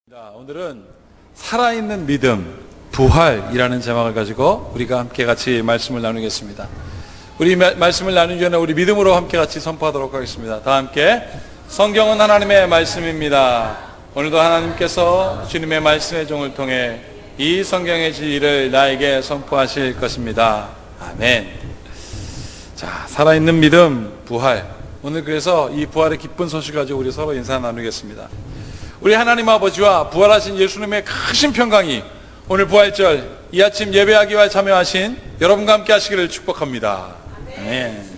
오늘은 살아있는 믿음, 부활이라는 제목을 가지고 우리가 함께 같이 말씀을 나누겠습니다. 우리 말씀을 나누기 전에 우리 믿음으로 함께 같이 선포하도록 하겠습니다. 다 함께. 성경은 하나님의 말씀입니다. 오늘도 하나님께서 주님의 말씀의 종을 통해 이 성경의 진리를 나에게 선포하실 것입니다. 아멘. 자, 살아있는 믿음, 부활. 오늘 그래서 이 부활의 기쁜 소식 가지고 우리 서로 인사 나누겠습니다. 우리 하나님 아버지와 부활하신 예수님의 크신 평강이 오늘 부활절 이 아침 예배하기와 참여하신 여러분과 함께 하시기를 축복합니다. 아멘.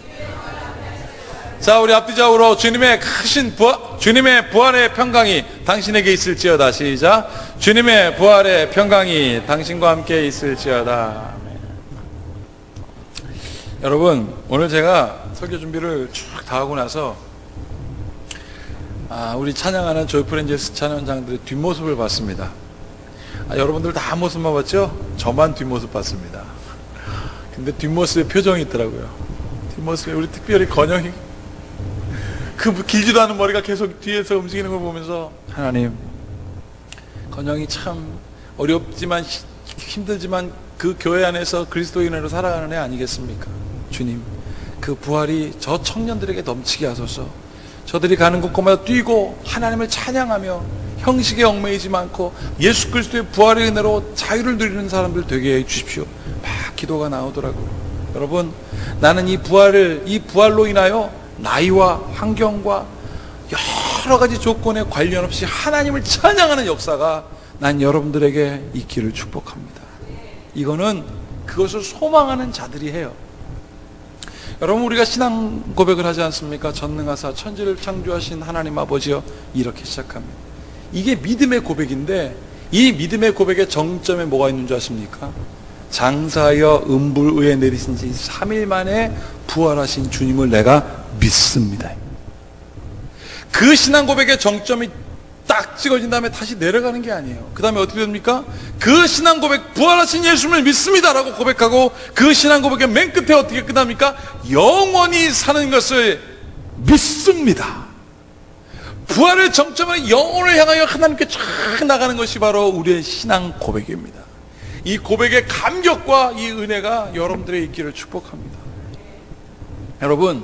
자, 우리 앞뒤좌우로 주님의 크신 주님의 부활의 평강이 당신에게 있을지어다. 시작. 주님의 부활의 평강이 당신과 함께 있을지어다. 아멘. 여러분, 오늘 제가 설교 준비를 쭉 다 하고 나서 우리 찬양하는 조이풀 엔젤스 찬양장들의 뒷모습을 봤습니다. 여러분들 다 모습만 봤죠? 저만 뒷모습 봤습니다. 근데 뒷모습에 표정이 있더라고요. 뒷모습에 우리 특별히 건영이 그 길지도 않은 머리가 계속 뒤에서 움직이는 걸 보면서 하나님, 건영이 참 어렵지만 힘들지만 그 교회 안에서 그리스도인으로 살아가는 애 아니겠습니까? 주님, 그 부활이 저 청년들에게 넘치게 하소서. 저들이 가는 곳곳마다 뛰고 하나님을 찬양하며 형식에 얽매이지 않고 예수 그리스도의 부활의 은혜로 자유를 누리는 사람들 되게 해주십시오. 막 기도가 나오더라고요. 여러분, 나는 이 부활로 인하여 나이와 환경과 여러 가지 조건에 관련 없이 하나님을 찬양하는 역사가 난 여러분들에게 있기를 축복합니다. 이거는 그것을 소망하는 자들이 해요. 여러분, 우리가 신앙 고백을 하지 않습니까? 전능하사 천지를 창조하신 하나님 아버지여, 이렇게 시작합니다. 이게 믿음의 고백인데 이 믿음의 고백의 정점에 뭐가 있는 줄 아십니까? 장사하여 음불의에 내리신 지 3일 만에 부활하신 주님을 내가 믿습니다. 그 신앙 고백의 정점이 딱 찍어진 다음에 다시 내려가는 게 아니에요. 그 다음에 어떻게 됩니까? 그 신앙 고백, 부활하신 예수님을 믿습니다라고 고백하고 그 신앙 고백의 맨 끝에 어떻게 끝납니까? 영원히 사는 것을 믿습니다. 부활의 정점은 영혼을 향하여 하나님께 쫙 나가는 것이 바로 우리의 신앙 고백입니다. 이 고백의 감격과 이 은혜가 여러분들의 있기를 축복합니다. 여러분,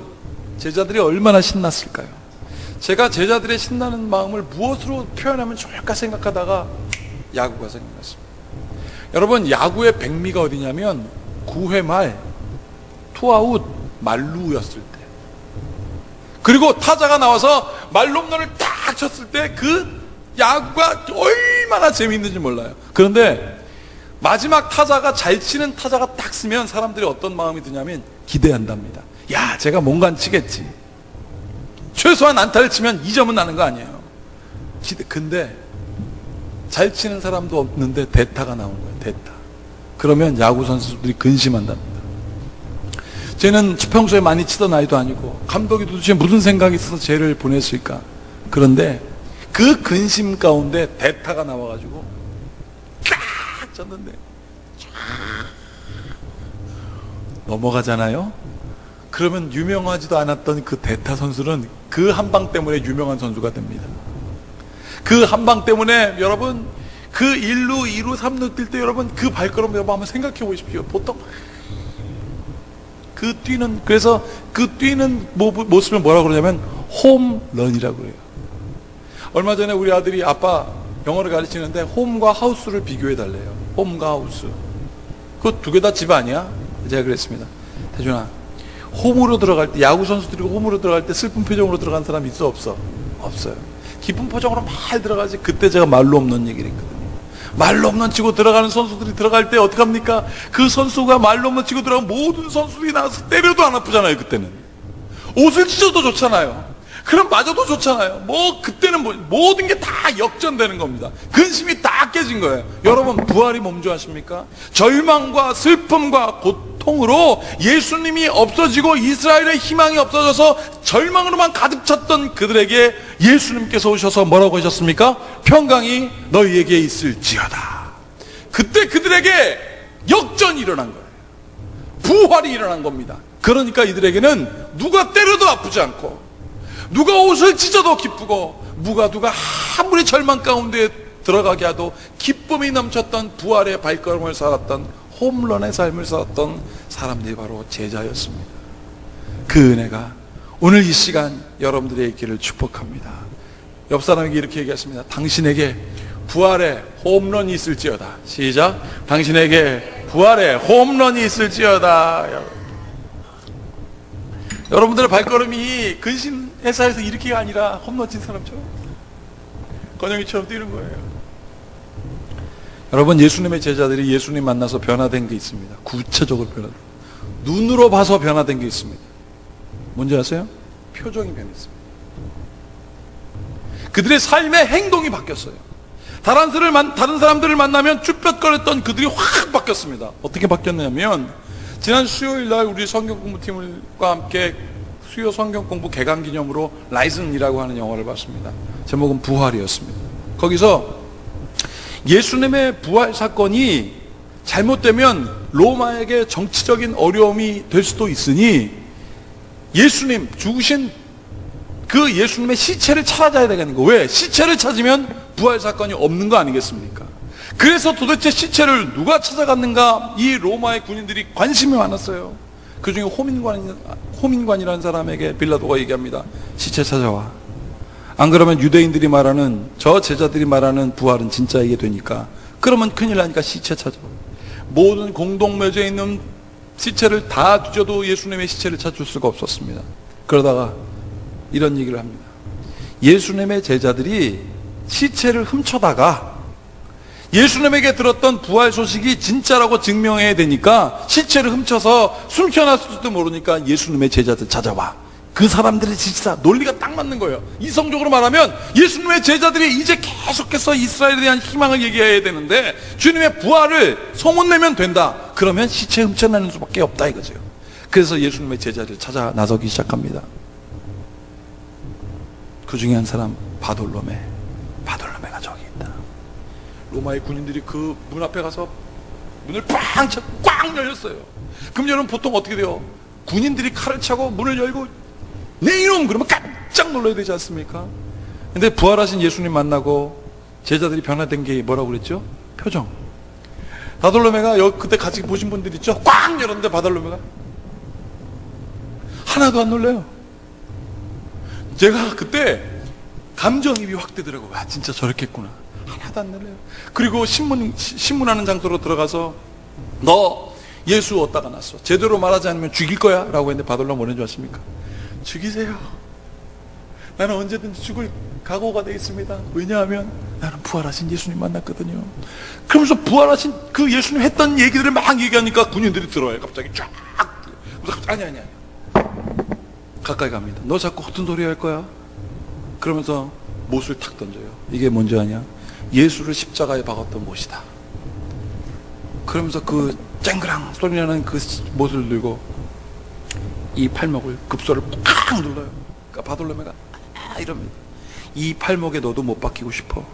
제자들이 얼마나 신났을까요? 제가 제자들의 신나는 마음을 무엇으로 표현하면 좋을까 생각하다가 야구가 생각났습니다. 여러분, 야구의 백미가 어디냐면 9회 말 투아웃 만루였을 때, 그리고 타자가 나와서 만루 홈런을 딱 쳤을 때 그 야구가 얼마나 재미있는지 몰라요. 그런데 마지막 타자가 잘 치는 타자가 딱 쓰면 사람들이 어떤 마음이 드냐면 기대한답니다. 야, 제가 뭔가 치겠지. 최소한 안타를 치면 2점은 나는 거 아니에요. 근데 잘 치는 사람도 없는데 대타가 나온 거예요. 대타. 그러면 야구 선수들이 근심한답니다. 쟤는 평소에 많이 치던 아이도 아니고 감독이 도대체 무슨 생각이 있어서 쟤를 보냈을까. 그런데 그 근심 가운데 대타가 나와가지고 딱 쳤는데 넘어가잖아요. 그러면 유명하지도 않았던 그 대타 선수는 그 한 방 때문에 유명한 선수가 됩니다. 그 한 방 때문에 여러분, 그 1루, 2루, 3루 뛸 때 여러분 그 발걸음 여러분 한번 생각해 보십시오. 보통 그래서 그 뛰는 모습을 뭐라고 그러냐면 홈런이라고 그래요. 얼마 전에 우리 아들이 아빠 영어를 가르치는데 홈과 하우스를 비교해 달래요. 홈과 하우스. 그거 두 개 다 집 아니야? 제가 그랬습니다. 태준아, 홈으로 들어갈 때, 야구 선수들이 홈으로 들어갈 때 슬픈 표정으로 들어간 사람 있어, 없어? 없어요. 기쁜 표정으로 막 들어가지. 그때 제가 말로 없는 얘기를 했거든요. 말로 없는 치고 들어가는 선수들이 들어갈 때 어떡합니까? 그 선수가 말로 없는 치고 들어가면 모든 선수들이 나와서 때려도 안 아프잖아요. 그때는 옷을 찢어도 좋잖아요. 그럼 맞아도 좋잖아요. 그때는 모든 게 다 역전되는 겁니다. 근심이 다 깨진 거예요. 여러분, 부활이 뭔지 아십니까? 절망과 슬픔과 고통으로 예수님이 없어지고 이스라엘의 희망이 없어져서 절망으로만 가득 찼던 그들에게 예수님께서 오셔서 뭐라고 하셨습니까? 평강이 너희에게 있을지어다. 그때 그들에게 역전이 일어난 거예요. 부활이 일어난 겁니다. 그러니까 이들에게는 누가 때려도 아프지 않고 누가 옷을 찢어도 기쁘고 누가 아무리 절망 가운데 들어가게 하도 기쁨이 넘쳤던 부활의 발걸음을 살았던 홈런의 삶을 살았던 사람들이 바로 제자였습니다. 그 은혜가 오늘 이 시간 여러분들의 있기를 축복합니다. 옆 사람에게 이렇게 얘기했습니다. 당신에게 부활의 홈런이 있을지어다. 시작. 당신에게 부활의 홈런이 있을지어다. 여러분들의 발걸음이 근신 회사에서 이렇게가 아니라 홈런 친 사람처럼 건영이처럼 뛰는 거예요. 여러분, 예수님의 제자들이 예수님 만나서 변화된 게 있습니다. 구체적으로 변화된, 눈으로 봐서 변화된 게 있습니다. 뭔지 아세요? 표정이 변했습니다. 그들의 삶의 행동이 바뀌었어요. 다른 사람들을 만나면 쭈뼛거렸던 그들이 확 바뀌었습니다. 어떻게 바뀌었냐면, 지난 수요일 날 우리 성경 공부팀과 함께 수요 성경 공부 개강 기념으로 라이즌이라고 하는 영화를 봤습니다. 제목은 부활이었습니다. 거기서 예수님의 부활 사건이 잘못되면 로마에게 정치적인 어려움이 될 수도 있으니 예수님 죽으신 그 예수님의 시체를 찾아야 되겠는 거. 왜? 시체를 찾으면 부활 사건이 없는 거 아니겠습니까? 그래서 도대체 시체를 누가 찾아갔는가? 이 로마의 군인들이 관심이 많았어요. 그 중에 호민관이라는 사람에게 빌라도가 얘기합니다. 시체 찾아와. 안 그러면 유대인들이 말하는, 저 제자들이 말하는 부활은 진짜이게 되니까, 그러면 큰일 나니까 시체 찾아와. 모든 공동묘지에 있는 시체를 다 뒤져도 예수님의 시체를 찾을 수가 없었습니다. 그러다가 이런 얘기를 합니다. 예수님의 제자들이 시체를 훔쳐다가 예수님에게 들었던 부활 소식이 진짜라고 증명해야 되니까 시체를 훔쳐서 숨겨놨을지도 모르니까 예수님의 제자들 찾아와. 그 사람들의 진짜 논리가 딱 맞는 거예요. 이성적으로 말하면 예수님의 제자들이 이제 계속해서 이스라엘에 대한 희망을 얘기해야 되는데 주님의 부활을 소문내면 된다. 그러면 시체 훔쳐내는 수밖에 없다 이거죠. 그래서 예수님의 제자들을 찾아 나서기 시작합니다. 그 중에 한 사람 바돌로메가 저기 있다. 로마의 군인들이 그 문 앞에 가서 문을 팡 차고 꽉 열렸어요. 그럼 여러분 보통 어떻게 돼요? 군인들이 칼을 차고 문을 열고 내 이놈 그러면 깜짝 놀라야 되지 않습니까? 근데 부활하신 예수님 만나고 제자들이 변화된 게 뭐라고 그랬죠? 표정. 바돌로메가 그때 같이 보신 분들 있죠? 꽉 열었는데 바돌로메가 하나도 안 놀래요. 제가 그때 감정입이 확 되더라고요. 아, 진짜 저렇겠구나. 하나도 안 놀래요. 그리고 신문하는 장소로 들어가서 너 예수 어디다가 났어? 제대로 말하지 않으면 죽일 거야 라고 했는데 바돌로메가 뭐라는 줄 아십니까? 죽이세요. 나는 언제든지 죽을 각오가 되어 있습니다. 왜냐하면 나는 부활하신 예수님 만났거든요. 그러면서 부활하신 그 예수님 했던 얘기들을 막 얘기하니까 군인들이 들어와요. 갑자기 쫙. 아니. 가까이 갑니다. 너 자꾸 허튼 소리 할 거야? 그러면서 못을 탁 던져요. 이게 뭔지 아냐? 예수를 십자가에 박았던 못이다. 그러면서 그 쨍그랑 소리 나는 그 못을 들고 이 팔목을 급소를 팍 눌러요. 그러니까 바돌로메가 이럽니다. 이 팔목에 너도 못 박히고 싶어.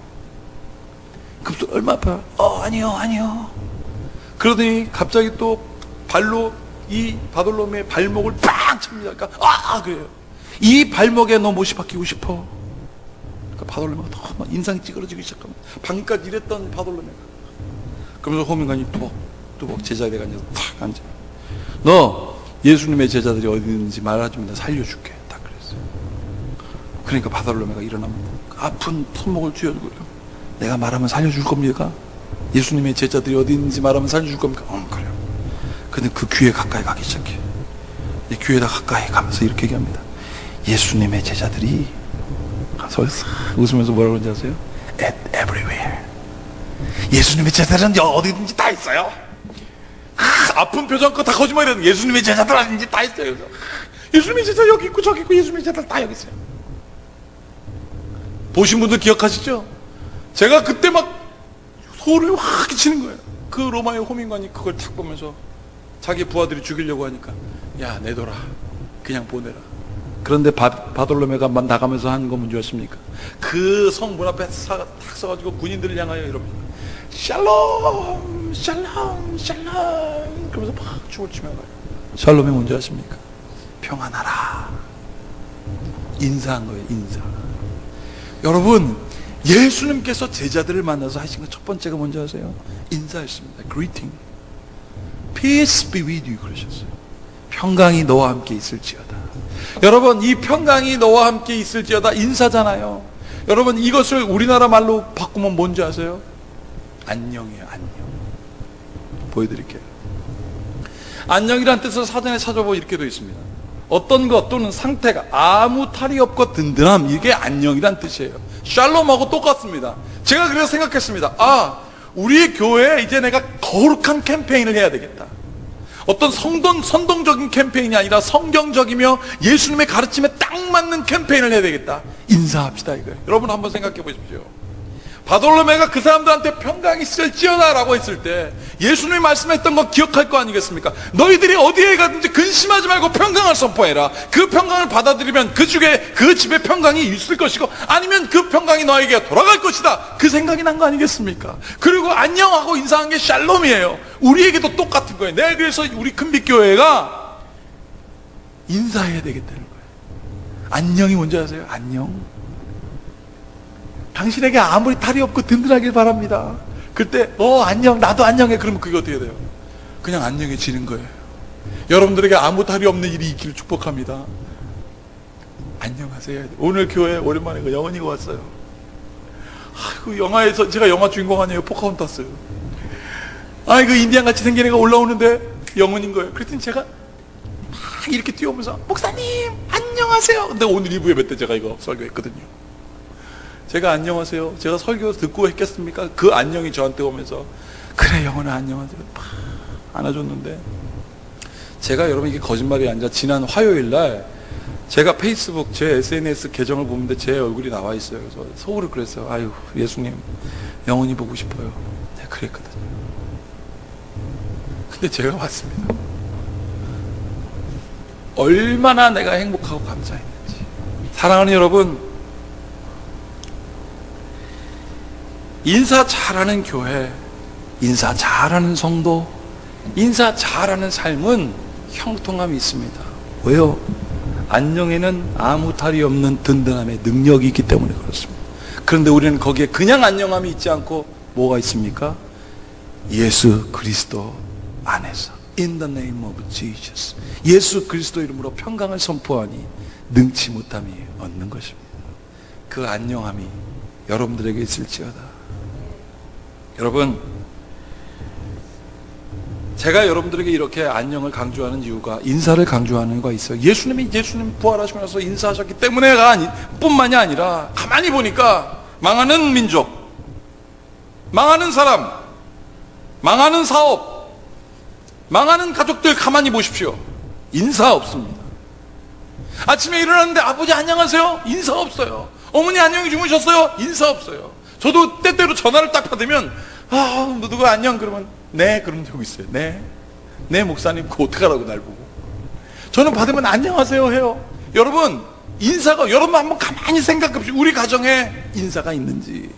급소 얼마 아파요? 아니요. 그러더니 갑자기 또 발로 이 바돌로메의 발목을 팍 칩니다. 그러니까 그래요. 이 발목에 너 못이 박히고 싶어. 그러니까 바돌로메가 더 인상이 찌그러지기 시작합니다. 방금까지 이랬던 바돌로메가. 그러면서 호민관이 뚜벅 제자리에 앉아서 탁 앉아. 너 예수님의 제자들이 어디 있는지 말해주면 내가 살려줄게. 딱 그랬어요. 그러니까 바돌로메가 일어납니다. 아픈 손목을 쥐어주고요. 내가 말하면 살려줄 겁니까? 예수님의 제자들이 어디 있는지 말하면 살려줄 겁니까? 그래요. 근데 그 귀에 가까이 가기 시작해요. 귀에다 가까이 가면서 이렇게 얘기합니다. 예수님의 제자들이 가서 웃으면서 뭐라고 그러는지 아세요? Everywhere. 예수님의 제자들은 어디든지 다 있어요. 아픈 표정 거 다 거짓말이라는 예수님의 제자들 아닌지 다 있어요. 예수님의 제자 여기 있고 저기 있고 예수님의 제자들 다 여기 있어요. 보신 분들 기억하시죠? 제가 그때 막 소를 확 끼치는 거예요. 그 로마의 호민관이 그걸 탁 보면서 자기 부하들이 죽이려고 하니까 야 내둬라 그냥 보내라. 그런데 바돌로메가 막 나가면서 한 거 뭔지 아십니까? 그 성 문 앞에 탁 서가지고 군인들을 향하여 이럽니다. 샬롬 그러면서 막 춤을 추며 가요. 샬롬이 뭔지 아십니까? 평안하라. 인사한 거예요. 인사. 여러분 예수님께서 제자들을 만나서 하신 것 첫 번째가 뭔지 아세요? 인사였습니다. Greeting. Peace be with you 그러셨어요. 평강이 너와 함께 있을지어다. 여러분, 이 평강이 너와 함께 있을지어다 인사잖아요. 여러분, 이것을 우리나라 말로 바꾸면 뭔지 아세요? 안녕이에요. 안녕. 보여드릴게요. 안녕이란 뜻을 사전에 찾아보면 이렇게 되어 있습니다. 어떤 것 또는 상태가 아무 탈이 없고 든든함, 이게 안녕이란 뜻이에요. 샬롬하고 똑같습니다. 제가 그래서 생각했습니다. 우리 교회에 이제 내가 거룩한 캠페인을 해야 되겠다. 어떤 선동적인 캠페인이 아니라 성경적이며 예수님의 가르침에 딱 맞는 캠페인을 해야 되겠다. 인사합시다 이거예요. 여러분 한번 생각해 보십시오. 바돌로메가 그 사람들한테 평강이 있을지어다 라고 했을 때 예수님이 말씀했던 거 기억할 거 아니겠습니까? 너희들이 어디에 가든지 근심하지 말고 평강을 선포해라. 그 평강을 받아들이면 그 집에 평강이 있을 것이고, 아니면 그 평강이 너에게 돌아갈 것이다. 그 생각이 난 거 아니겠습니까? 그리고 안녕하고 인사한 게 샬롬이에요. 우리에게도 똑같은 거예요. 내가 그래서 우리 큰빛교회가 인사해야 되겠다는 거예요. 안녕이 뭔지 아세요? 안녕. 당신에게 아무리 탈이 없고 든든하길 바랍니다. 그때 안녕, 나도 안녕해. 그러면 그게 어떻게 돼요? 그냥 안녕해지는 거예요. 여러분들에게 아무 탈이 없는 일이 있기를 축복합니다. 안녕하세요. 오늘 교회에 오랜만에 그 영원이가 왔어요. 그 영화에서 제가 영화 주인공 아니에요. 포카혼타스. 그 인디안같이 생긴 애가 올라오는데 영원인 거예요. 그랬더니 제가 막 이렇게 뛰어오면서 목사님 안녕하세요. 근데 오늘 2부 예배 때 제가 이거 설교했거든요. 제가 안녕하세요, 제가 설교 듣고 했겠습니까? 그 안녕이 저한테 오면서 그래 영원아 안녕하세요 막 안아줬는데, 제가 여러분 이게 거짓말이 아니라 지난 화요일날 제가 페이스북 제 SNS 계정을 보는데 제 얼굴이 나와 있어요. 그래서 속으로 그랬어요. 아유 예수님 영원히 보고 싶어요. 내가 그랬거든요. 근데 제가 봤습니다. 얼마나 내가 행복하고 감사했는지. 사랑하는 여러분, 인사 잘하는 교회, 인사 잘하는 성도, 인사 잘하는 삶은 형통함이 있습니다. 왜요? 안녕에는 아무 탈이 없는 든든함의 능력이 있기 때문에 그렇습니다. 그런데 우리는 거기에 그냥 안녕함이 있지 않고 뭐가 있습니까? 예수 그리스도 안에서 In the name of Jesus, 예수 그리스도 이름으로 평강을 선포하니 능치 못함이 얻는 것입니다. 그 안녕함이 여러분들에게 있을지어다. 여러분, 제가 여러분들에게 이렇게 안녕을 강조하는 이유가 인사를 강조하는 이유가 있어요. 예수님 부활하시고 나서 인사하셨기 때문에가 뿐만이 아니라 가만히 보니까 망하는 민족, 망하는 사람, 망하는 사업, 망하는 가족들 가만히 보십시오. 인사 없습니다. 아침에 일어났는데 아버지 안녕하세요? 인사 없어요. 어머니 안녕히 주무셨어요? 인사 없어요. 저도 때때로 전화를 딱 받으면 누가 안녕 그러면 네 그런 적 있어요. 네 목사님 그거 어떡하라고 날 보고. 저는 받으면 안녕하세요 해요. 여러분, 인사가, 여러분 한번 가만히 생각해 보십시오. 우리 가정에 인사가 있는지,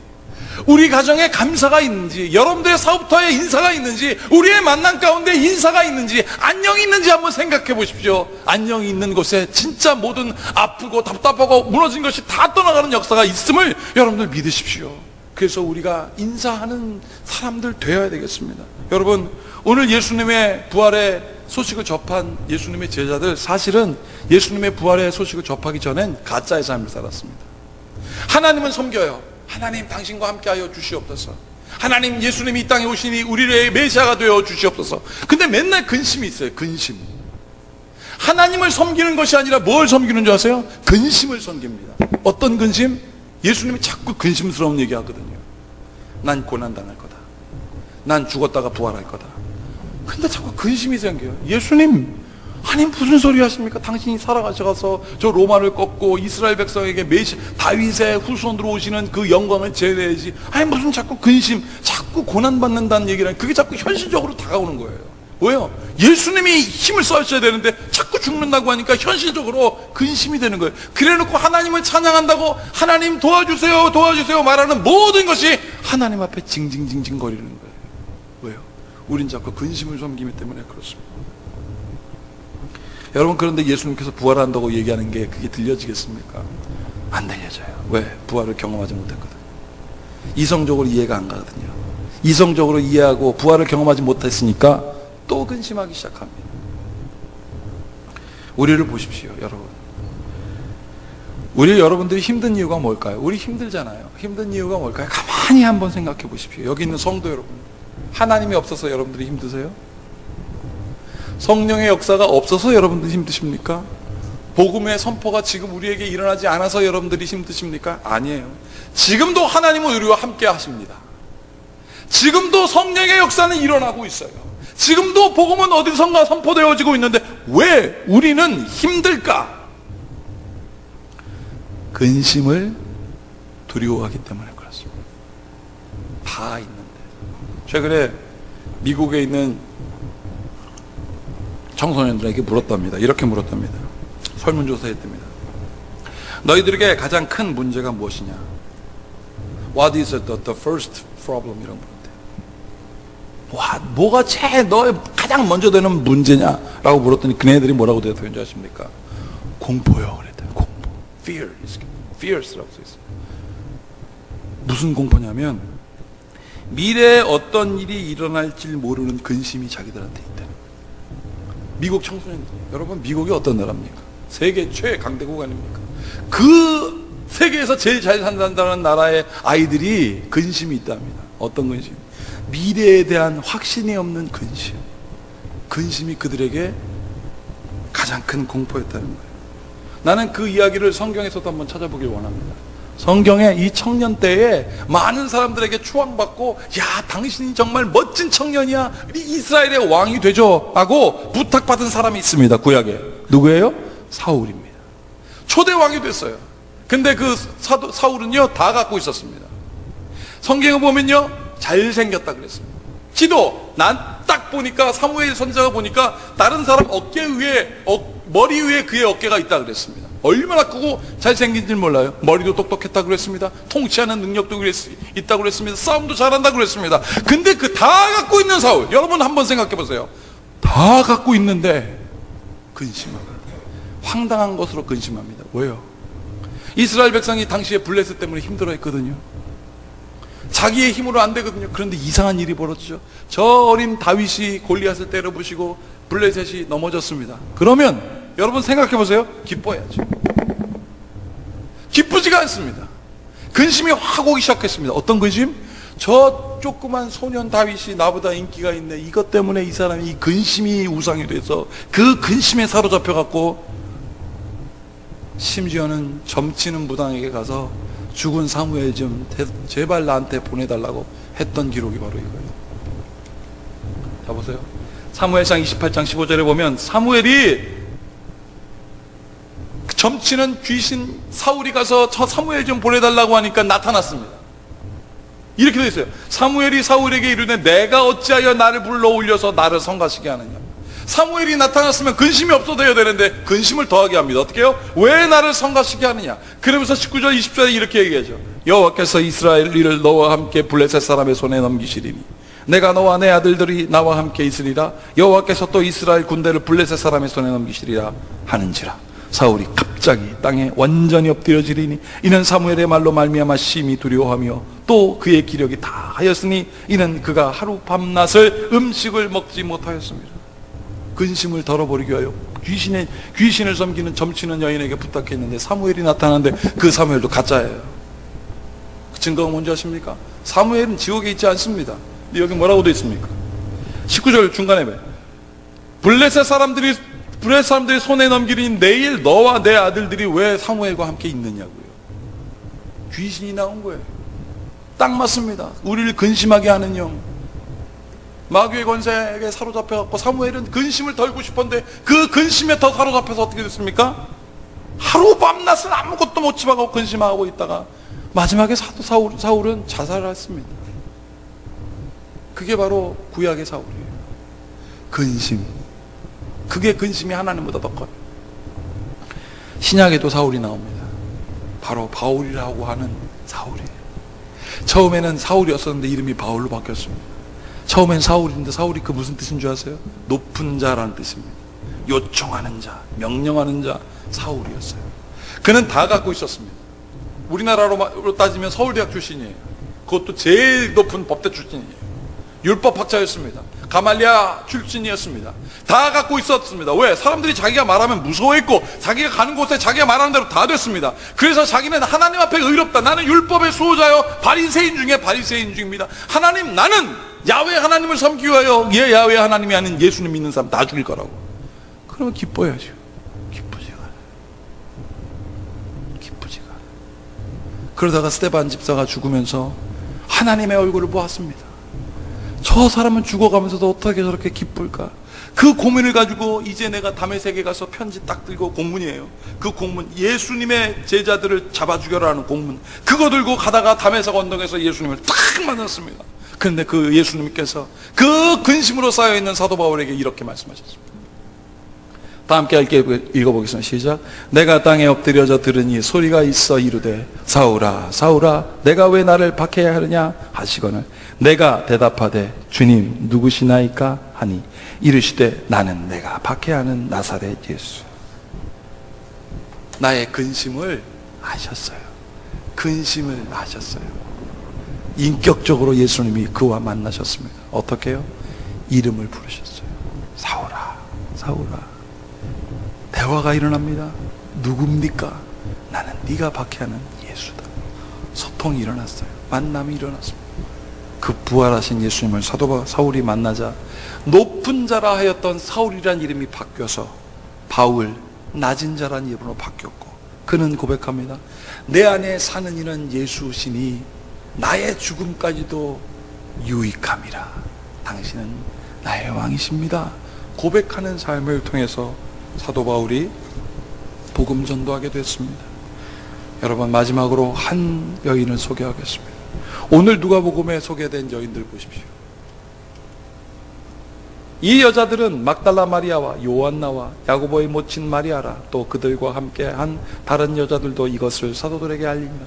우리 가정에 감사가 있는지, 여러분들의 사업터에 인사가 있는지, 우리의 만남 가운데 인사가 있는지, 안녕이 있는지 한번 생각해 보십시오. 안녕이 있는 곳에 진짜 모든 아프고 답답하고 무너진 것이 다 떠나가는 역사가 있음을 여러분들 믿으십시오. 그래서 우리가 인사하는 사람들 되어야 되겠습니다. 여러분, 오늘 예수님의 부활의 소식을 접한 예수님의 제자들, 사실은 예수님의 부활의 소식을 접하기 전엔 가짜의 삶을 살았습니다. 하나님은 섬겨요. 하나님 당신과 함께하여 주시옵소서. 하나님 예수님이 이 땅에 오시니 우리의 메시아가 되어 주시옵소서. 근데 맨날 근심이 있어요. 근심. 하나님을 섬기는 것이 아니라 뭘 섬기는 줄 아세요? 근심을 섬깁니다. 어떤 근심? 예수님이 자꾸 근심스러운 얘기 하거든요. 난 고난당할 거다. 난 죽었다가 부활할 거다. 근데 자꾸 근심이 생겨요. 예수님, 아니 무슨 소리 하십니까? 당신이 살아가셔서 저 로마를 꺾고 이스라엘 백성에게 다윗의 후손으로 오시는 그 영광을 제외해야지. 아니 무슨 자꾸 근심, 자꾸 고난받는다는 얘기를, 그게 자꾸 현실적으로 다가오는 거예요. 왜요? 예수님이 힘을 써셔야 되는데 자꾸 죽는다고 하니까 현실적으로 근심이 되는 거예요. 그래놓고 하나님을 찬양한다고 하나님 도와주세요 도와주세요 말하는 모든 것이 하나님 앞에 징징징징 거리는 거예요. 왜요? 우린 자꾸 근심을 섬기기 때문에 그렇습니다. 여러분, 그런데 예수님께서 부활한다고 얘기하는 게 그게 들려지겠습니까? 안 들려져요. 왜? 부활을 경험하지 못했거든. 이성적으로 이해가 안 가거든요. 이성적으로 이해하고 부활을 경험하지 못했으니까 또 근심하기 시작합니다. 우리를 보십시오, 여러분. 여러분들이 힘든 이유가 뭘까요? 우리 힘들잖아요. 힘든 이유가 뭘까요? 가만히 한번 생각해 보십시오. 여기 있는 성도 여러분, 하나님이 없어서 여러분들이 힘드세요? 성령의 역사가 없어서 여러분들이 힘드십니까? 복음의 선포가 지금 우리에게 일어나지 않아서 여러분들이 힘드십니까? 아니에요. 지금도 하나님은 우리와 함께 하십니다. 지금도 성령의 역사는 일어나고 있어요. 지금도 복음은 어디선가 선포되어지고 있는데 왜 우리는 힘들까? 근심을 두려워하기 때문에 그렇습니다. 다 있는데. 최근에 미국에 있는 청소년들에게 물었답니다. 이렇게 물었답니다. 설문조사했답니다. 너희들에게 가장 큰 문제가 무엇이냐? What is the first problem? 이런 물었대요. 뭐가 제일 너의 가장 먼저 되는 문제냐? 라고 물었더니 그네들이 뭐라고 대답했는지 아십니까? 공포요. 그랬대요. 공포. Fears라고 써있어요. 무슨 공포냐면 미래에 어떤 일이 일어날지 모르는 근심이 자기들한테 있다는 거예요. 미국 청소년들, 여러분 미국이 어떤 나라입니까? 세계 최강대국 아닙니까? 그 세계에서 제일 잘 산다는 나라의 아이들이 근심이 있답니다. 어떤 근심? 미래에 대한 확신이 없는 근심. 근심이 그들에게 가장 큰 공포였다는 거예요. 나는 그 이야기를 성경에서도 한번 찾아보길 원합니다. 성경에 이 청년 때에 많은 사람들에게 추앙받고, 야, 당신이 정말 멋진 청년이야, 이스라엘의 왕이 되죠 하고 부탁받은 사람이 있습니다. 구약에. 누구예요? 사울입니다. 초대 왕이 됐어요. 근데 그 사울은요 다 갖고 있었습니다. 성경을 보면요 잘생겼다 그랬습니다. 기도, 난 딱 보니까 사무엘 선지자가 보니까 다른 사람 어깨 위에 머리 위에 그의 어깨가 있다 그랬습니다. 얼마나 크고 잘생긴지 몰라요. 머리도 똑똑했다 그랬습니다. 통치하는 능력도 있다고 그랬습니다. 싸움도 잘한다 그랬습니다. 근데 그 다 갖고 있는 사울, 여러분 한번 생각해 보세요. 다 갖고 있는데 근심하고 황당한 것으로 근심합니다. 왜요? 이스라엘 백성이 당시에 블레셋 때문에 힘들어했거든요. 자기의 힘으로 안 되거든요. 그런데 이상한 일이 벌어지죠. 저 어린 다윗이 골리앗을 때려부시고 블레셋이 넘어졌습니다. 그러면 여러분 생각해 보세요. 기뻐야죠. 기쁘지가 않습니다. 근심이 확 오기 시작했습니다. 어떤 근심? 저 조그만 소년 다윗이 나보다 인기가 있네. 이것 때문에 이 사람이 이 근심이 우상이 돼서 그 근심에 사로잡혀갖고 심지어는 점치는 무당에게 가서 죽은 사무엘 좀 제발 나한테 보내달라고 했던 기록이 바로 이거예요. 자 보세요. 사무엘상 28장 15절에 보면 사무엘이 점치는 귀신 사울이 가서 저 사무엘 좀 보내달라고 하니까 나타났습니다. 이렇게 되어 있어요. 사무엘이 사울에게 이르되 내가 어찌하여 나를 불러 올려서 나를 성가시게 하느냐. 사무엘이 나타났으면 근심이 없어져야 되는데 근심을 더하게 합니다. 어떻게 해요? 왜 나를 성가시게 하느냐. 그러면서 19절 20절에 이렇게 얘기하죠. 여호와께서 이스라엘을 너와 함께 블레셋 사람의 손에 넘기시리니 내가 너와 내 아들들이 나와 함께 있으리라. 여호와께서 또 이스라엘 군대를 블레셋 사람의 손에 넘기시리라 하는지라. 사울이 갑자기 땅에 완전히 엎드려지리니 이는 사무엘의 말로 말미암아 심히 두려워하며 또 그의 기력이 다 하였으니 이는 그가 하루 밤낮을 음식을 먹지 못하였습니다. 근심을 덜어버리기 위하여 귀신을 섬기는 점치는 여인에게 부탁했는데 사무엘이 나타나는데 그 사무엘도 가짜예요. 그 증거가 뭔지 아십니까? 사무엘은 지옥에 있지 않습니다. 근데 여기 뭐라고 되어 있습니까? 19절 중간에 블레셋 사람들이 손에 넘기니 내일 너와 내 아들들이 왜 사무엘과 함께 있느냐고요. 귀신이 나온 거예요. 딱 맞습니다. 우리를 근심하게 하는 영, 마귀의 권세에게 사로잡혀갖고 사무엘은 근심을 덜고 싶었는데 그 근심에 더 사로잡혀서 어떻게 됐습니까? 하루 밤낮을 아무것도 못 집어가고 근심하고 있다가 마지막에 사울은 자살을 했습니다. 그게 바로 구약의 사울이에요. 근심. 그게 근심이 하나님보다 더 커요. 신약에도 사울이 나옵니다. 바로 바울이라고 하는 사울이에요. 처음에는 사울이었었는데 이름이 바울로 바뀌었습니다. 처음엔 사울인데 사울이 그 무슨 뜻인 줄 아세요? 높은 자라는 뜻입니다. 요청하는 자, 명령하는 자, 사울이었어요. 그는 다 갖고 있었습니다. 우리나라로 따지면 서울대학 출신이에요. 그것도 제일 높은 법대 출신이에요. 율법학자였습니다. 가말리아 출신이었습니다. 다 갖고 있었습니다. 왜? 사람들이 자기가 말하면 무서워했고 자기가 가는 곳에 자기가 말하는 대로 다 됐습니다. 그래서 자기는 하나님 앞에 의롭다. 나는 율법의 수호자요 바리새인 중에 바리새인 중입니다. 하나님, 나는 야훼 하나님을 섬기기 위하여 야훼 하나님이 아닌 예수님 믿는 사람 다 죽일 거라고. 그러면 기뻐야죠. 기쁘지가 그러다가 스데반 집사가 죽으면서 하나님의 얼굴을 보았습니다. 저 사람은 죽어가면서도 어떻게 저렇게 기쁠까? 그 고민을 가지고 이제 내가 다메섹에 가서 편지 딱 들고, 공문이에요. 그 공문, 예수님의 제자들을 잡아 죽여라는 공문, 그거 들고 가다가 다메섹 언덕에서 예수님을 딱 만났습니다. 그런데 그 예수님께서 그 근심으로 쌓여있는 사도 바울에게 이렇게 말씀하셨습니다. 다 함께 읽어보겠습니다. 시작. 내가 땅에 엎드려져 들으니 소리가 있어 이르되 사울아 사울아 내가 왜 나를 박해야 하느냐 하시거늘 내가 대답하되 주님 누구시나이까 하니 이르시되 나는 내가 박해하는 나사렛 예수. 나의 근심을 아셨어요. 근심을 아셨어요. 인격적으로 예수님이 그와 만나셨습니다. 어떻게 해요? 이름을 부르셨어요. 사울아 사울아. 대화가 일어납니다. 누굽니까? 나는 네가 박해하는 예수다. 소통이 일어났어요. 만남이 일어났습니다. 그 부활하신 예수님을 사도 사울이 만나자 높은 자라 하였던 사울이란 이름이 바뀌어서 바울, 낮은 자란 이름으로 바뀌었고, 그는 고백합니다. 내 안에 사는 이는 예수시니 나의 죽음까지도 유익함이라. 당신은 나의 왕이십니다. 고백하는 삶을 통해서 사도 바울이 복음 전도하게 됐습니다. 여러분, 마지막으로 한 여인을 소개하겠습니다. 오늘 누가복음에 소개된 여인들 보십시오. 이 여자들은 막달라 마리아와 요한나와 야고보의 모친 마리아라, 또 그들과 함께 한 다른 여자들도 이것을 사도들에게 알립니다.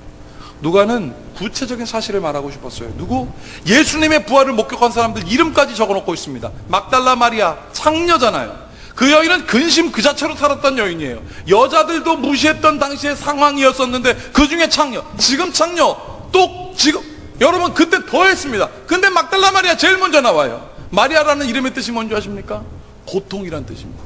누가는 구체적인 사실을 말하고 싶었어요. 누구? 예수님의 부활을 목격한 사람들 이름까지 적어놓고 있습니다. 막달라 마리아, 창녀잖아요. 그 여인은 근심 그 자체로 살았던 여인이에요. 여자들도 무시했던 당시의 상황이었었는데 그 중에 창녀, 지금 창녀, 또 지금, 여러분 그때 더 했습니다. 근데 막달라 마리아 제일 먼저 나와요. 마리아라는 이름의 뜻이 뭔지 아십니까? 고통이란 뜻입니다.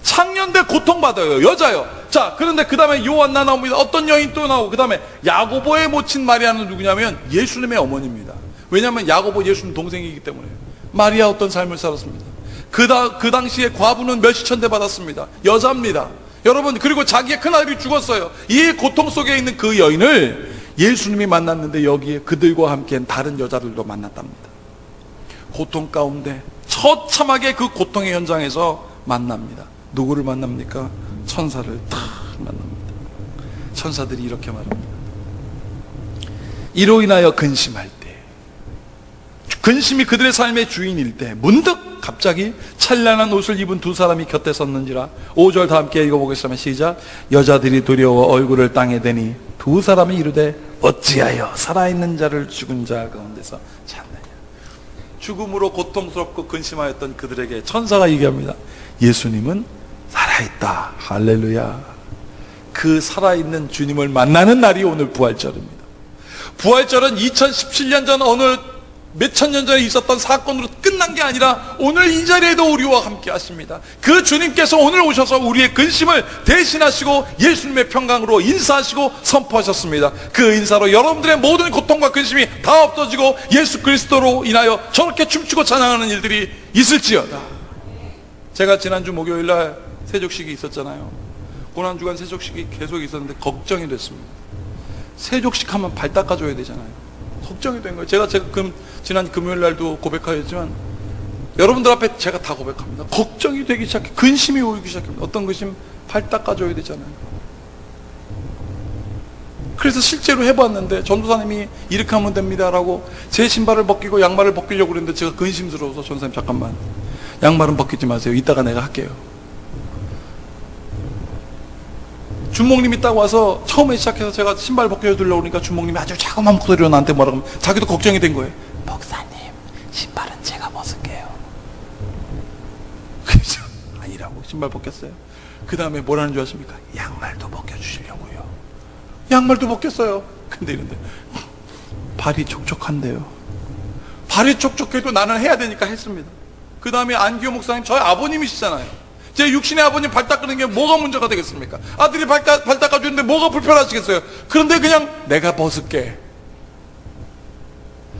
창녀인데 고통받아요. 여자요. 자, 그런데 그 다음에 요한나 나옵니다. 어떤 여인 또 나오고, 그 다음에 야고보의 모친 마리아는 누구냐면 예수님의 어머니입니다. 왜냐하면 야고보 예수님 동생이기 때문에. 마리아 어떤 삶을 살았습니다. 그 당시에 과부는 멸시천대 받았습니다. 여자입니다. 여러분, 그리고 자기의 큰아들이 죽었어요. 이 고통 속에 있는 그 여인을 예수님이 만났는데 여기에 그들과 함께 다른 여자들도 만났답니다. 고통 가운데 처참하게 그 고통의 현장에서 만납니다. 누구를 만납니까? 천사를 딱 만납니다. 천사들이 이렇게 말합니다. 이로 인하여 근심할 때, 근심이 그들의 삶의 주인일 때 문득 갑자기 찬란한 옷을 입은 두 사람이 곁에 섰는지라. 5절 다 함께 읽어보겠습니다. 시작. 여자들이 두려워 얼굴을 땅에 대니 두 사람이 이르되 어찌하여 살아있는 자를 죽은 자 가운데서 찾느냐. 죽음으로 고통스럽고 근심하였던 그들에게 천사가 얘기합니다. 예수님은 살아있다. 할렐루야. 그 살아있는 주님을 만나는 날이 오늘 부활절입니다. 부활절은 2017년 전 어느 몇천 년 전에 있었던 사건으로 끝난 게 아니라 오늘 이 자리에도 우리와 함께 하십니다. 그 주님께서 오늘 오셔서 우리의 근심을 대신하시고 예수님의 평강으로 인사하시고 선포하셨습니다. 그 인사로 여러분들의 모든 고통과 근심이 다 없어지고 예수 그리스도로 인하여 저렇게 춤추고 찬양하는 일들이 있을지어다. 제가 지난주 목요일날 세족식이 있었잖아요. 고난주간 세족식이 계속 있었는데 걱정이 됐습니다. 세족식 하면 발 닦아줘야 되잖아요. 걱정이 된 거예요. 제가 지난 금요일날도 고백하였지만 여러분들 앞에 제가 다 고백합니다. 걱정이 되기 시작해. 근심이 오기 시작합니다. 어떤 근심? 발 닦아줘야 되잖아요. 그래서 실제로 해봤는데 전도사님이 이렇게 하면 됩니다 라고 제 신발을 벗기고 양말을 벗기려고 그랬는데 제가 근심스러워서 전도사님 잠깐만, 양말은 벗기지 마세요. 이따가 내가 할게요. 주목님이 딱 와서 처음에 시작해서 제가 신발 벗겨주려고 그러니까 주목님이 아주 자그마한 목소리로 나한테 뭐라고 하면 자기도 걱정이 된 거예요. 목사님, 신발은 제가 벗을게요. 그래서 아니라고 신발 벗겼어요. 그 다음에 뭐라는 줄 아십니까? 양말도 벗겨주시려고요. 양말도 벗겼어요. 근데 이런데 발이 촉촉한데요. 발이 촉촉해도 나는 해야 되니까 했습니다. 그 다음에 안기호 목사님, 저희 아버님이시잖아요. 제 육신의 아버님 발 닦는 게 뭐가 문제가 되겠습니까? 아들이 발 닦아주는데 뭐가 불편하시겠어요? 그런데 그냥 내가 벗을게.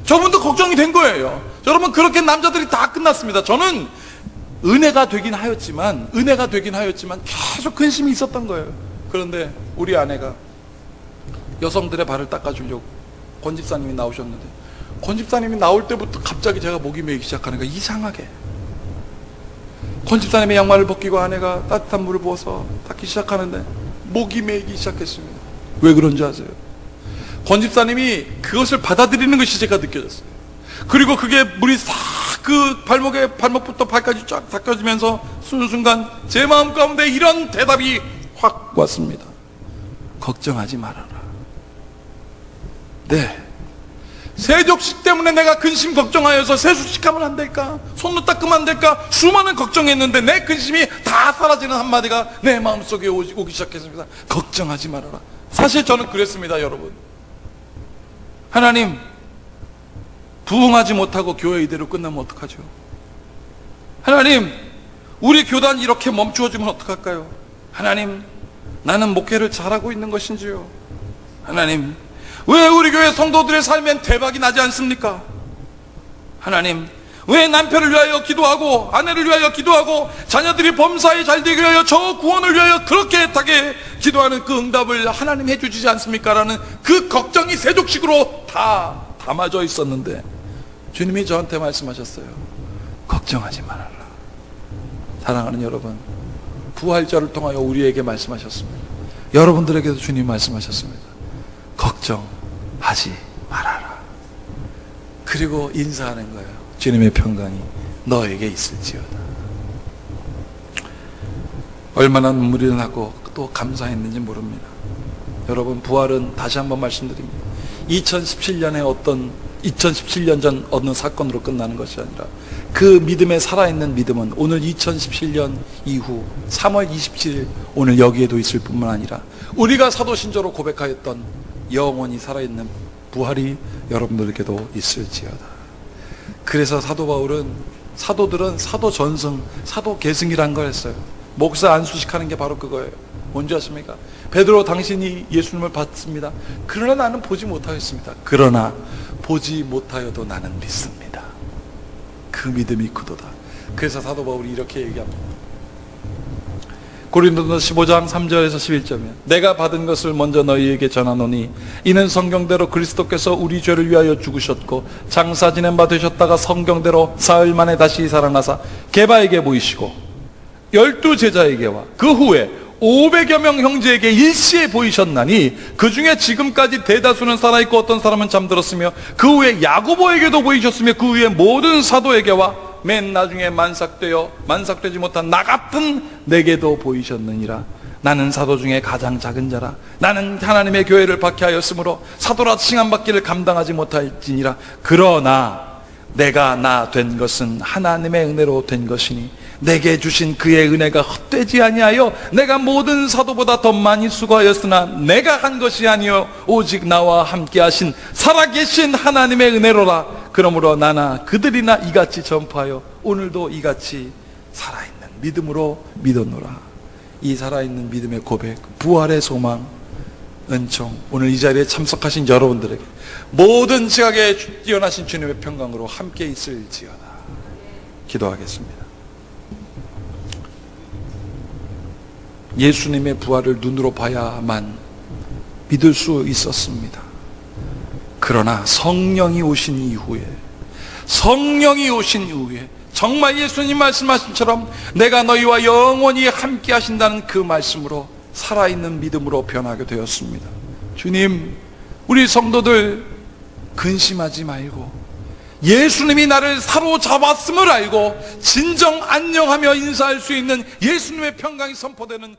저분도 걱정이 된 거예요. 여러분, 그렇게 남자들이 다 끝났습니다. 저는 은혜가 되긴 하였지만 계속 근심이 있었던 거예요. 그런데 우리 아내가 여성들의 발을 닦아주려고 권 집사님이 나오셨는데, 권 집사님이 나올 때부터 갑자기 제가 목이 메이기 시작하는 거예요. 이상하게. 권 집사님의 양말을 벗기고 아내가 따뜻한 물을 부어서 닦기 시작하는데 목이 메이기 시작했습니다. 왜 그런지 아세요? 권 집사님이 그것을 받아들이는 것이 제가 느껴졌어요. 그리고 그게 물이 싹 그 발목부터 발까지 쫙 닦여지면서 순간 제 마음 가운데 이런 대답이 확 왔습니다. 걱정하지 말아라. 네, 세족식 때문에 내가 근심 걱정하여서 세수식하면 안 될까? 손도 닦으면 안 될까? 수많은 걱정했는데 내 근심이 다 사라지는 한마디가 내 마음속에 오기 시작했습니다. 걱정하지 말아라. 사실 저는 그랬습니다, 여러분. 하나님, 부흥하지 못하고 교회 이대로 끝나면 어떡하죠? 하나님, 우리 교단 이렇게 멈추어지면 어떡할까요? 하나님, 나는 목회를 잘하고 있는 것인지요? 하나님, 왜 우리 교회 성도들의 삶엔 대박이 나지 않습니까? 하나님, 왜 남편을 위하여 기도하고 아내를 위하여 기도하고 자녀들이 범사에 잘 되기 위하여 저 구원을 위하여 그렇게 애타게 기도하는 그 응답을 하나님 해주지 않습니까? 라는 그 걱정이 세족식으로 다 담아져 있었는데 주님이 저한테 말씀하셨어요. 걱정하지 말아라. 사랑하는 여러분, 부활절을 통하여 우리에게 말씀하셨습니다. 여러분들에게도 주님 말씀하셨습니다. 걱정하지 말아라. 그리고 인사하는 거예요. 주님의 평강이 너에게 있을지어다. 얼마나 눈물이 나고 또 감사했는지 모릅니다. 여러분, 부활은 다시 한번 말씀드립니다. 2017년 전 어느 사건으로 끝나는 것이 아니라 그 믿음에 살아있는 믿음은 오늘 2017년 이후 3월 27일 오늘 여기에도 있을 뿐만 아니라 우리가 사도신조로 고백하였던 영원히 살아있는 부활이 여러분들에게도 있을지어다. 그래서 사도 바울은 사도들은 사도 전승, 사도 계승이란 걸 했어요. 목사 안수식하는 게 바로 그거예요. 뭔지 아십니까? 베드로, 당신이 예수님을 봤습니다. 그러나 나는 보지 못하였습니다. 그러나 보지 못하여도 나는 믿습니다. 그 믿음이 크도다. 그래서 사도 바울이 이렇게 얘기합니다. 고린도서 15장 3절에서 11절이면 내가 받은 것을 먼저 너희에게 전하노니 이는 성경대로 그리스도께서 우리 죄를 위하여 죽으셨고 장사 지낸 바 되셨다가 성경대로 사흘 만에 다시 살아나사 게바에게 보이시고 12제자에게와 그 후에 500여 명 형제에게 일시에 보이셨나니 그 중에 지금까지 대다수는 살아있고 어떤 사람은 잠들었으며 그 후에 야고보에게도 보이셨으며 그 후에 모든 사도에게와 맨 나중에 만삭되지 못한 나 같은 내게도 보이셨느니라. 나는 사도 중에 가장 작은 자라. 나는 하나님의 교회를 박해하였으므로 사도라 칭함받기를 감당하지 못할지니라. 그러나 내가 나 된 것은 하나님의 은혜로 된 것이니 내게 주신 그의 은혜가 헛되지 아니하여 내가 모든 사도보다 더 많이 수고하였으나 내가 한 것이 아니요 오직 나와 함께 하신 살아계신 하나님의 은혜로라. 그러므로 나나 그들이나 이같이 전파하여 오늘도 이같이 살아있는 믿음으로 믿었노라. 이 살아있는 믿음의 고백, 부활의 소망, 은총, 오늘 이 자리에 참석하신 여러분들에게 모든 지각에 뛰어나신 주님의 평강으로 함께 있을지어다. 기도하겠습니다. 예수님의 부활을 눈으로 봐야만 믿을 수 있었습니다. 그러나 성령이 오신 이후에 정말 예수님 말씀하신처럼 내가 너희와 영원히 함께 하신다는 그 말씀으로 살아있는 믿음으로 변하게 되었습니다. 주님, 우리 성도들 근심하지 말고 예수님이 나를 사로잡았음을 알고 진정 안녕하며 인사할 수 있는 예수님의 평강이 선포되는